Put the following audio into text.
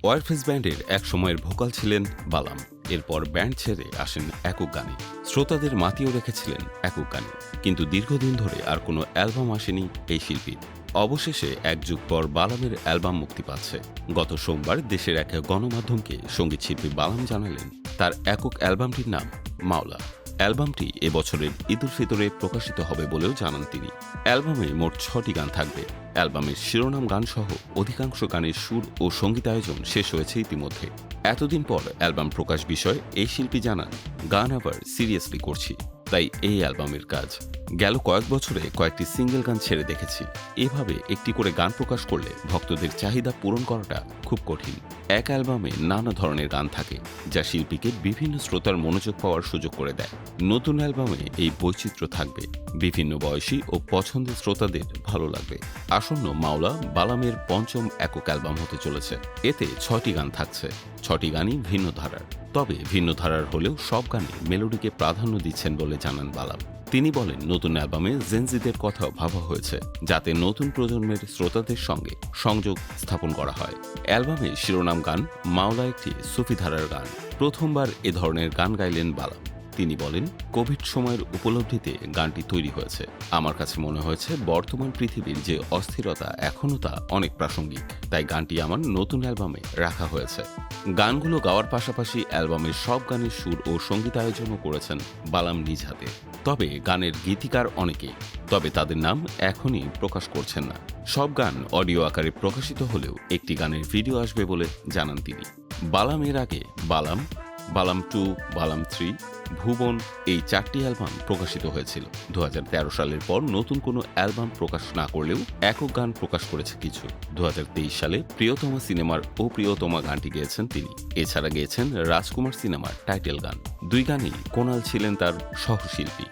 ওয়ারফেস ব্যান্ডের এক সময়ের ভোকাল ছিলেন বালাম। এরপর ব্যান্ড ছেড়ে আসেন একক গানে। শ্রোতাদের মাতিয়েও রেখেছিলেন একক গানে, কিন্তু দীর্ঘদিন ধরে আর কোনো অ্যালবাম আসেনি এই শিল্পীর। অবশেষে এক যুগ পর বালামের অ্যালবাম মুক্তি পাচ্ছে। গত সোমবার দেশের এক গণমাধ্যমকে সঙ্গীত শিল্পী বালাম জানালেন তার একক অ্যালবামটির নাম মাওলা। অ্যালবামটি এবছরের ঈদ উল ফিতরে প্রকাশিত হবে বলেও জানান তিনি। অ্যালবামে মোট 6টি গান থাকবে। অ্যালবামের শিরোনাম গানসহ অধিকাংশ গানের সুর ও সঙ্গীতায়োজন শেষ হয়েছে ইতিমধ্যে। এতদিন পর অ্যালবাম প্রকাশ বিষয়ে এই শিল্পী জানান, গান আবার সিরিয়াসলি করছি, তাই এই অ্যালবামের কাজ। গেল কয়েক বছরে কয়েকটি সিঙ্গেল গান ছেড়ে দেখেছি। এভাবে একটি করে গান প্রকাশ করলে ভক্তদের চাহিদা পূরণ করাটা খুব কঠিন। এক অ্যালবামে নানা ধরনের গান থাকে, যা শিল্পীকে বিভিন্ন শ্রোতার মনোযোগ পাওয়ার সুযোগ করে দেয়। নতুন অ্যালবামে এই বৈচিত্র্য থাকবে, বিভিন্ন বয়সী ও পছন্দের শ্রোতাদের ভালো লাগবে। আসন্ন মাওলা বালামের পঞ্চম একক অ্যালবাম হতে চলেছে। এতে 6টি গান থাকছে। 6টি গানই ভিন্ন ধারার, তবে ভিন্ন ধারার হলেও সব গানে মেলোডিকে প্রাধান্য দিচ্ছেন বলে জানান বালাম। তিনি বলেন, নতুন অ্যালবামে জেনজিদের কথাও ভাবা হয়েছে, যাতে নতুন প্রজন্মের শ্রোতাদের সঙ্গে সংযোগ স্থাপন করা হয়। অ্যালবামে শিরোনাম গান মাওলা একটি সুফি ধারার গান। প্রথমবার এ ধরনের গান গাইলেন বালাম। তিনি বলেন, কোভিড সময়ের উপলব্ধিতে গানটি তৈরি হয়েছে। আমার কাছে মনে হয়েছে বর্তমান পৃথিবীর যে অস্থিরতা এখনও তা অনেক প্রাসঙ্গিক, তাই গানটি আমার নতুন অ্যালবামে রাখা হয়েছে। গানগুলো গাওয়ার পাশাপাশি অ্যালবামের সব গানের সুর ও সঙ্গীতায়োজনও করেছেন বালাম নিজ হাতে। তবে গানের গীতিকার অনেকেই, তবে তাদের নাম এখনই প্রকাশ করছেন না। সব গান অডিও আকারে প্রকাশিত হলেও একটি গানের ভিডিও আসবে বলে জানান তিনি। বালাম এর আগে বালাম, বালাম 2, বালাম 3, ভুবন এই 4টি অ্যালবাম প্রকাশিত হয়েছিল। 2013 সালের পর নতুন কোনো অ্যালবাম প্রকাশ না করলেও একক গান প্রকাশ করেছে কিছু। 2023 সালে প্রিয়তমা সিনেমার ও প্রিয়তমা গানটি গেয়েছেন তিনি। এছাড়া গেয়েছেন রাজকুমার সিনেমার টাইটেল গান। 2 গানেই কোনাল ছিলেন তার সহশিল্পী।